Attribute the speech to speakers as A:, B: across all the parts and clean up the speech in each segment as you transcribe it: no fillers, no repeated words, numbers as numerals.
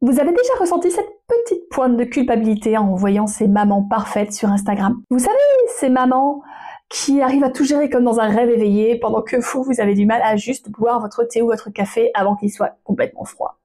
A: Vous avez déjà ressenti cette petite pointe de culpabilité en voyant ces mamans parfaites sur Instagram? Vous savez, ces mamans qui arrivent à tout gérer comme dans un rêve éveillé pendant que vous avez du mal à juste boire votre thé ou votre café avant qu'il soit complètement froid.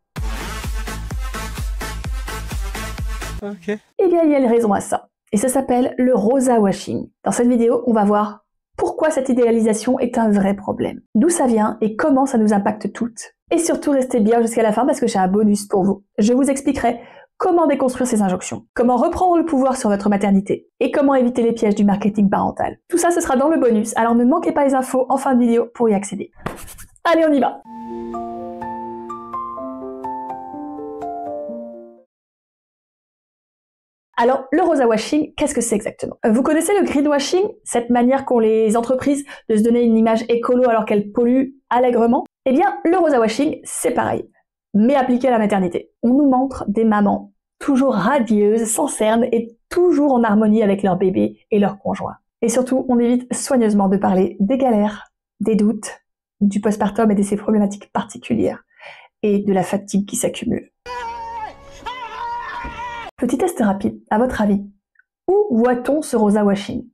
B: Ok.
A: Eh bien, il y a une raison à ça. Et ça s'appelle le rosa washing. Dans cette vidéo, on va voir pourquoi cette idéalisation est un vrai problème, d'où ça vient et comment ça nous impacte toutes. Et surtout, restez bien jusqu'à la fin parce que j'ai un bonus pour vous. Je vous expliquerai comment déconstruire ces injonctions, comment reprendre le pouvoir sur votre maternité et comment éviter les pièges du marketing parental. Tout ça, ce sera dans le bonus, alors ne manquez pas les infos en fin de vidéo pour y accéder. Allez, on y va! Alors, le rosa washing, qu'est-ce que c'est exactement? Vous connaissez le greenwashing, cette manière qu'ont les entreprises de se donner une image écolo alors qu'elles polluent allègrement? Eh bien, le rosa washing, c'est pareil, mais appliqué à la maternité. On nous montre des mamans toujours radieuses, sans cernes et toujours en harmonie avec leur bébé et leur conjoint. Et surtout, on évite soigneusement de parler des galères, des doutes, du postpartum et de ses problématiques particulières, et de la fatigue qui s'accumule. Petit test rapide, à votre avis, où voit-on ce rosa washing?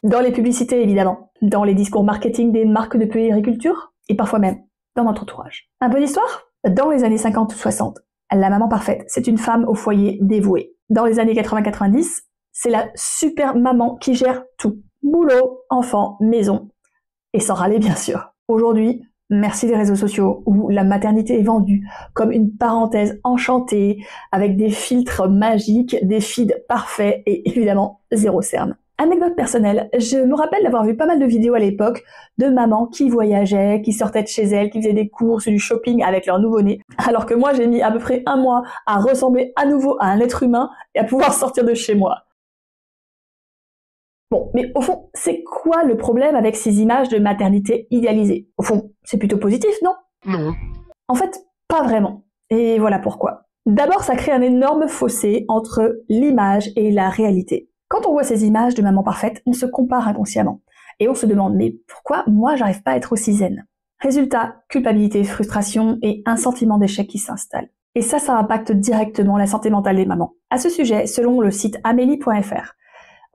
A: Dans les publicités évidemment, dans les discours marketing des marques de puériculture, et parfois même dans notre entourage. Un peu d'histoire? Dans les années 50 ou 60, la maman parfaite, c'est une femme au foyer dévouée. Dans les années 80-90, c'est la super maman qui gère tout. Boulot, enfants, maison, et sans râler bien sûr. Aujourd'hui, merci les réseaux sociaux où la maternité est vendue comme une parenthèse enchantée avec des filtres magiques, des feeds parfaits et évidemment zéro cerne. Anecdote personnelle, je me rappelle d'avoir vu pas mal de vidéos à l'époque de mamans qui voyageaient, qui sortaient de chez elles, qui faisaient des courses, du shopping avec leur nouveau-né, alors que moi j'ai mis à peu près 1 mois à ressembler à nouveau à un être humain et à pouvoir sortir de chez moi. Bon, mais au fond, c'est quoi le problème avec ces images de maternité idéalisées? Au fond, c'est plutôt positif, non?
B: Non.
A: En fait, pas vraiment. Et voilà pourquoi. D'abord, ça crée un énorme fossé entre l'image et la réalité. Quand on voit ces images de maman parfaite, on se compare inconsciemment. Et on se demande, mais pourquoi moi j'arrive pas à être aussi zen? Résultat, culpabilité, frustration et un sentiment d'échec qui s'installe. Et ça impacte directement la santé mentale des mamans. À ce sujet, selon le site amélie.fr,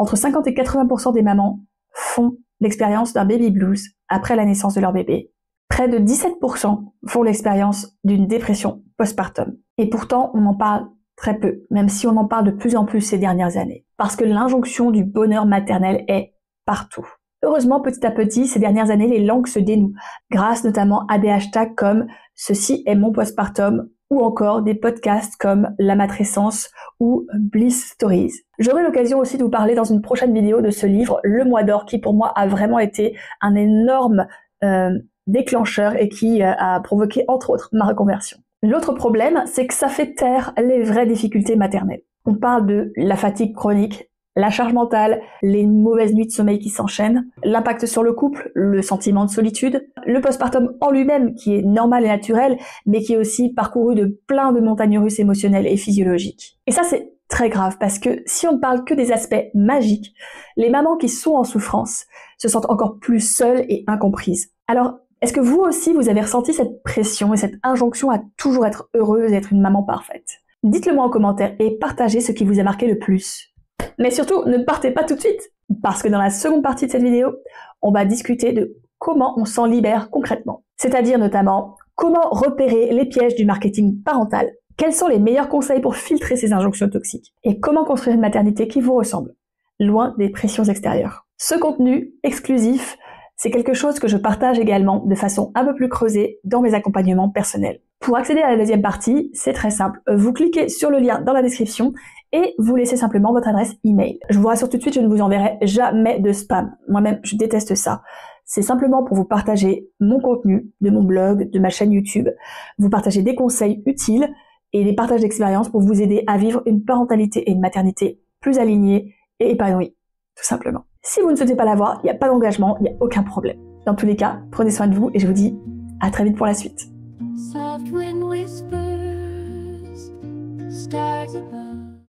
A: entre 50 et 80% des mamans font l'expérience d'un baby blues après la naissance de leur bébé. Près de 17% font l'expérience d'une dépression postpartum. Et pourtant, on en parle très peu, même si on en parle de plus en plus ces dernières années. Parce que l'injonction du bonheur maternel est partout. Heureusement, petit à petit, ces dernières années, les langues se dénouent, grâce notamment à des hashtags comme « Ceci est mon postpartum » ou encore des podcasts comme La Matrescence ou Bliss Stories. J'aurai l'occasion aussi de vous parler dans une prochaine vidéo de ce livre, Le Mois d'Or, qui pour moi a vraiment été un énorme déclencheur et qui a provoqué entre autres ma reconversion. L'autre problème, c'est que ça fait taire les vraies difficultés maternelles. On parle de la fatigue chronique, la charge mentale, les mauvaises nuits de sommeil qui s'enchaînent, l'impact sur le couple, le sentiment de solitude, le postpartum en lui-même qui est normal et naturel, mais qui est aussi parcouru de plein de montagnes russes émotionnelles et physiologiques. Et ça, c'est très grave parce que si on ne parle que des aspects magiques, les mamans qui sont en souffrance se sentent encore plus seules et incomprises. Alors, est-ce que vous aussi, vous avez ressenti cette pression et cette injonction à toujours être heureuse et être une maman parfaite? Dites-le moi en commentaire et partagez ce qui vous a marqué le plus. Mais surtout, ne partez pas tout de suite, parce que dans la seconde partie de cette vidéo, on va discuter de comment on s'en libère concrètement. C'est-à-dire notamment, comment repérer les pièges du marketing parental, quels sont les meilleurs conseils pour filtrer ces injonctions toxiques, et comment construire une maternité qui vous ressemble, loin des pressions extérieures. Ce contenu exclusif, c'est quelque chose que je partage également de façon un peu plus creusée dans mes accompagnements personnels. Pour accéder à la deuxième partie, c'est très simple. Vous cliquez sur le lien dans la description et vous laissez simplement votre adresse email. Je vous rassure tout de suite, je ne vous enverrai jamais de spam. Moi-même, je déteste ça. C'est simplement pour vous partager mon contenu de mon blog, de ma chaîne YouTube, vous partager des conseils utiles et des partages d'expériences pour vous aider à vivre une parentalité et une maternité plus alignées et épanouies, tout simplement. Si vous ne souhaitez pas l'avoir, il n'y a pas d'engagement, il n'y a aucun problème. Dans tous les cas, prenez soin de vous et je vous dis à très vite pour la suite. Soft wind whispers, stars above.